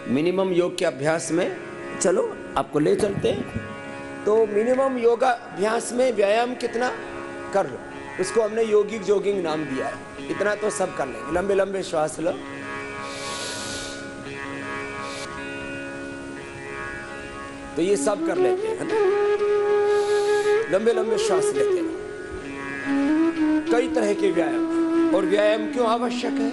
Minimum योग के अभ्यास में चलो आपको ले चलते हैं। तो मिनिमम योगा अभ्यास में व्यायाम कितना कर लो, उसको हमने योगिक जोगिंग नाम दिया है। इतना तो सब कर लेंगे। लंबे लंबे श्वास लो, तो ये सब कर लेते हैं ना। लंबे लंबे श्वास लेते हैं। कई तरह के व्यायाम, और व्यायाम क्यों आवश्यक है?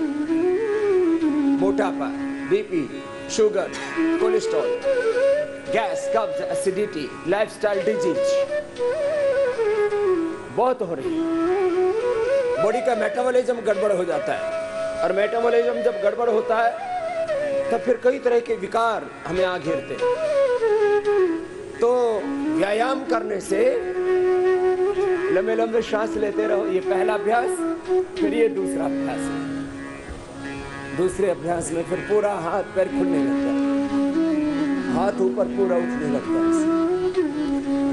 मोटापा, बीपी, शुगर, कोलेस्ट्रॉल, गैस, कब्ज, एसिडिटी, लाइफस्टाइल डिजीज बहुत हो रही है। बॉडी का मेटाबॉलिज्म गड़बड़ हो जाता है, और मेटाबॉलिज्म जब गड़बड़ होता है तब फिर कई तरह के विकार हमें आ घेरते हैं। तो व्यायाम करने से लंबे लंबे श्वास लेते रहो, ये पहला अभ्यास। फिर ये दूसरा अभ्यास है। दूसरे अभ्यास में फिर पूरा हाथ पैर खुलने लगता है, हाथ ऊपर पूरा उठने लगता है,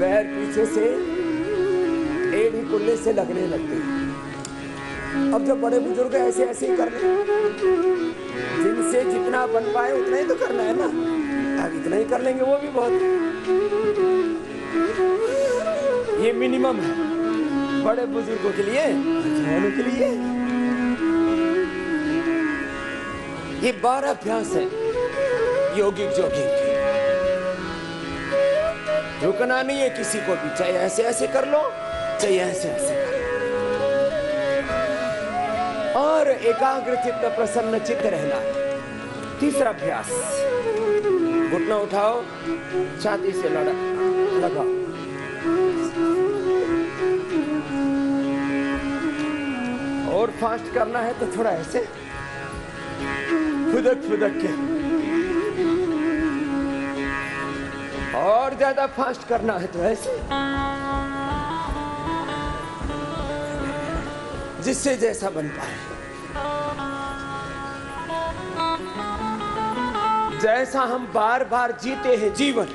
पैर पीछे से एड़ी कुल्ले से लगने लगते हैं। अब जब बड़े बुजुर्ग ऐसे ऐसे ही कर रहे हैं, जिनसे जितना बन पाए उतना ही तो करना है ना। अब इतना ही कर लेंगे वो भी बहुत है। ये मिनिमम है बड़े बुजुर्गों के लिए, जवानों के लिए। ये 12 अभ्यास है योगिक जोगिक के। रुकना नहीं है किसी को भी, चाहे ऐसे ऐसे कर लो, चाहे ऐसे ऐसे कर लो। और एकाग्र चित्त प्रसन्न चित्त रहना। तीसरा अभ्यास, घुटना उठाओ, छाती से लगाओ। और फास्ट करना है तो थोड़ा ऐसे फुदक फुदक के, और ज्यादा फास्ट करना है तो ऐसे, जिससे जैसा बन पाए। जैसा हम बार बार जीते हैं जीवन,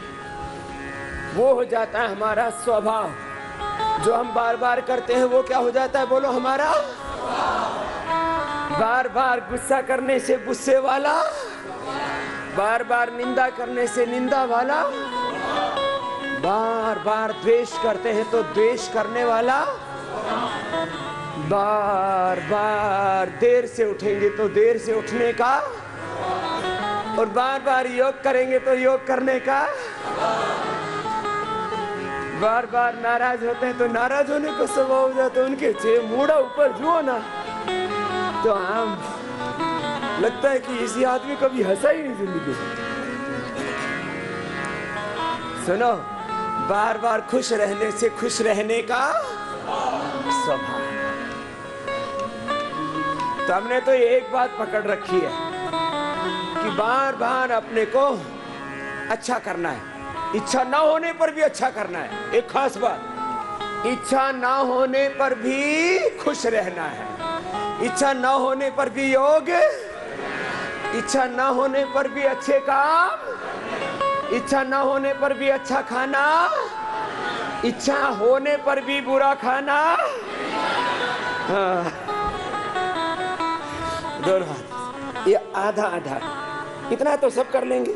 वो हो जाता है हमारा स्वभाव। जो हम बार बार करते हैं वो क्या हो जाता है? बोलो, हमारा बार बार गुस्सा करने से गुस्से वाला, बार बार निंदा करने से निंदा वाला, बार बार द्वेष करते हैं तो द्वेष करने वाला, बार बार देर से उठेंगे तो देर से उठने का, और बार बार योग करेंगे तो योग करने का, बार बार नाराज होते हैं तो नाराज होने को स्वभाव हो जाता है उनके। मुड़ा ऊपर जुओ ना तो आम लगता है कि इसी आदमी कभी हंसा ही नहीं जिंदगी। सुनो, बार बार खुश रहने से खुश रहने का स्वभाव। तो हमने तो एक बात पकड़ रखी है कि बार बार अपने को अच्छा करना है। इच्छा ना होने पर भी अच्छा करना है। एक खास बात, इच्छा ना होने पर भी खुश रहना है। इच्छा ना होने पर भी योग, इच्छा ना होने पर भी अच्छे काम, इच्छा ना होने पर भी अच्छा खाना, इच्छा होने पर भी बुरा खाना। हाँ, दोनों हाथ, ये आधा आधा, इतना तो सब कर लेंगे।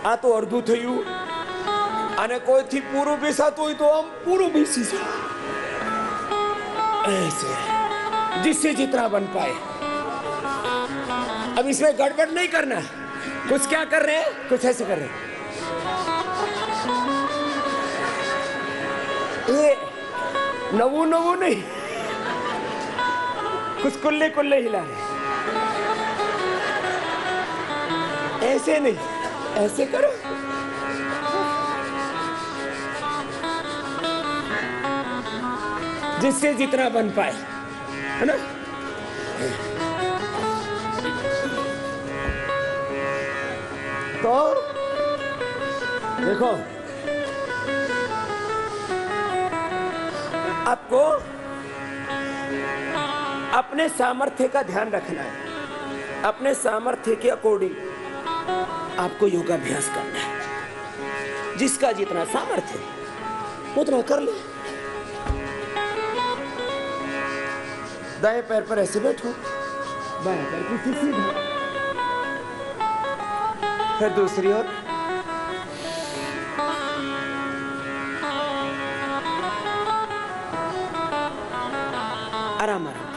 आ तो अर्धू थयु, અને કોઈથી પૂરું બેસાતું હોય તો આમ પૂરું બેસી જાય, ऐसे जिससे जितना बन पाए। अब इसमें गड़बड़ नहीं करना। कुछ क्या कर रहे हैं, कुछ ऐसे कर रहे हैं, ये नवू नवू नहीं, कुछ कुल्ले कुल्ले हिला रहे, ऐसे नहीं, ऐसे करो। जिससे जितना बन पाए, है ना। तो देखो, आपको अपने सामर्थ्य का ध्यान रखना है। अपने सामर्थ्य के अकॉर्डिंग आपको योगाभ्यास करना है। जिसका जितना सामर्थ्य उतना कर ले। दाएं पैर पर ऐसे बैठो, बाएं पैर पीछे सीधा, फिर दूसरी ओर। आराम आराम,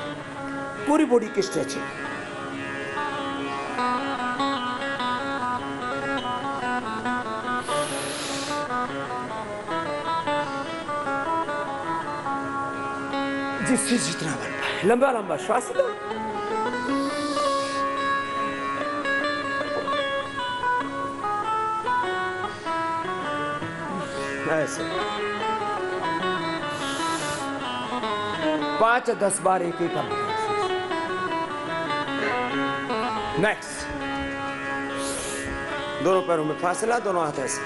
पूरी बॉडी की स्ट्रेचिंग। जिससे जितना बन पाए। लंबा लंबा श्वास लो। ऐसे 5-10 बार एक एक अभ्यास। नेक्स्ट, दोनों पैरों में फासला, दोनों हाथ ऐसे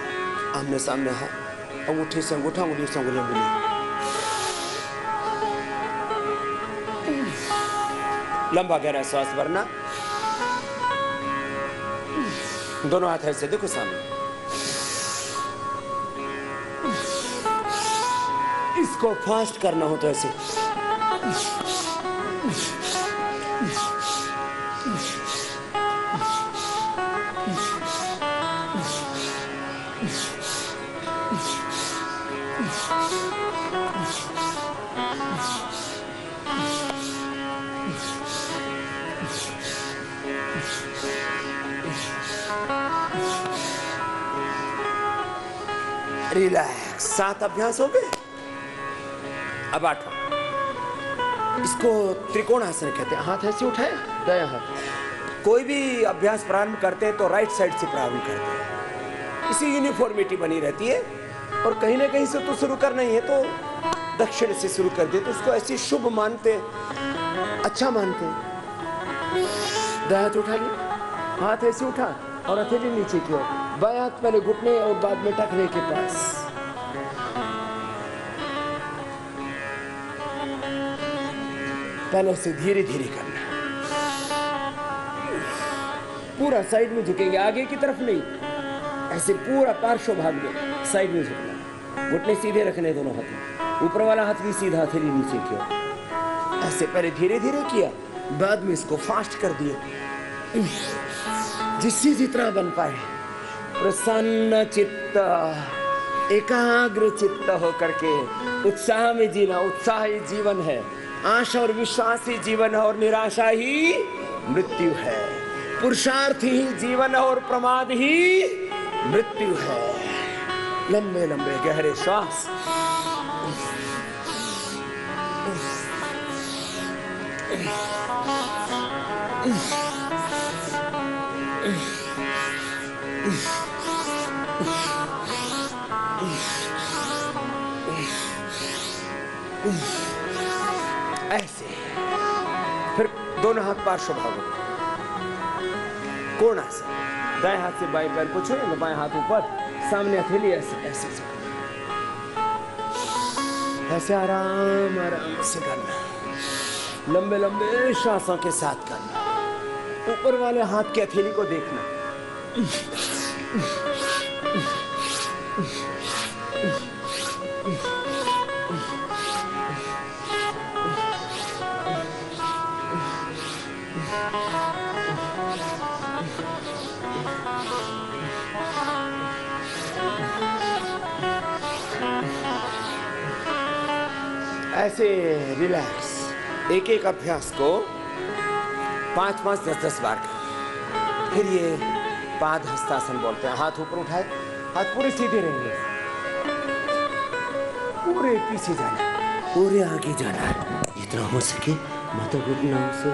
आमने सामने है, अंगूठे से अंगूठा, उंगली से उंगली मिली। लंबा गहरा श्वास भरना। दोनों हाथ ऐसे देखो सामने। इसको फास्ट करना हो तो ऐसे। रिलैक्स। 7 अभ्यास हो गए। अब 8वां, इसको त्रिकोणासन कहते हैं। हाथ ऐसे उठाया, दायां हाथ। कोई भी अभ्यास प्रारंभ करते हैं तो राइट साइड से प्रारंभ करते हैं, इसी यूनिफॉर्मिटी बनी रहती है। और कहीं ना कहीं से तो शुरू करना ही है, तो दक्षिण से शुरू कर दे तो उसको ऐसे शुभ मानते, अच्छा मानते। दायां हाथ उठा लिया, हाथ ऐसे उठा और हथेली नीचे की ओर। बायां हाथ पहले घुटने और बाद में टखने के पास। पहले से धीरे धीरे करना। पूरा साइड में झुकेंगे, आगे की तरफ नहीं, ऐसे पूरा पार्श्व भाग में साइड में झुकना। घुटने सीधे रखने दोनों हाथ में, ऊपर वाला हाथ भी सीधा, हथेली नीचे की ओर। ऐसे पहले धीरे धीरे किया, बाद में इसको फास्ट कर दिया। जिससे जितना बन पाए। प्रसन्न चित्त, एकाग्र चित्त होकर के उत्साह में जीना। उत्साह ही जीवन है, आशा और विश्वास ही जीवन है, और निराशा ही मृत्यु है। पुरुषार्थ ही जीवन है और प्रमाद ही मृत्यु है। लंबे लंबे गहरे श्वास। ऐसे फिर दोनों हाथ पार्श्व भागो, कोणासन। दाएं हाथ से बाएं पैर को छुए, बाएं हाथ ऊपर, सामने हथेली ऐसे ऐसे ऐसे आराम आराम से करना। लंबे लंबे श्वासों के साथ करना। ऊपर वाले हाथ की हथेली को देखना। ऐसे रिलैक्स। एक एक अभ्यास को 5-5, 10-10 बार करें। फिर ये पाद हस्तासन बोलते हैं। हाथ ऊपर उठाए, हाथ पूरे सीधे रहेंगे, पूरे पीछे जाना, पूरे आगे जाना, जितना हो सके माथा घुटना से।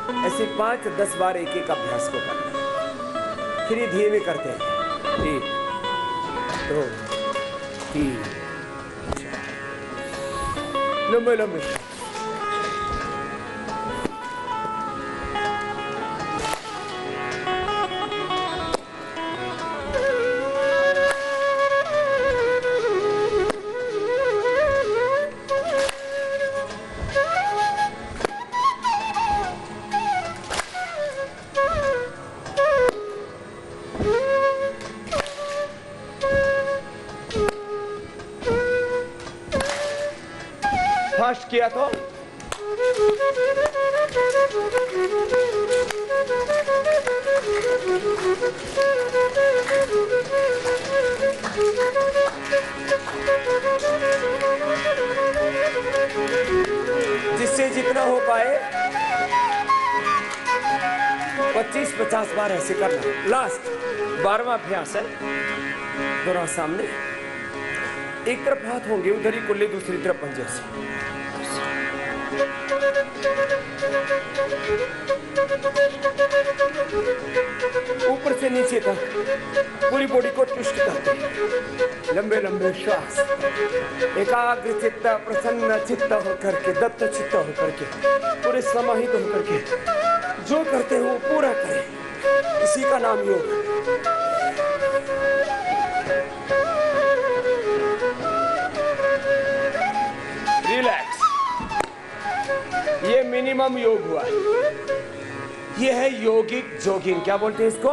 ऐसे 5-10 बार एक एक अभ्यास को करना। फिर ये धीमे करते हैं, 1 2 3 4। लंबे लंबे फास्ट किया तो जिससे जितना हो पाए 25-50 बार ऐसे करना। लास्ट 12वां अभ्यास है। दोनों सामने, एक तरफ हाथ होंगे, उधर ही कुल्ले, दूसरी तरफ पंजे से। ऊपर से नीचे तक पूरी बॉडी को ट्विस्ट करते। लंबे लंबे श्वास, एकाग्र चित्त, प्रसन्न चित्त होकर के, दत्त चित्त होकर के, पूरे समाहित होकर के जो करते हैं वो पूरा करें। इसी का नाम योग। रिलैक्स, ये मिनिमम योग हुआ। ये है योगिक जॉगिंग। क्या बोलते हैं इसको?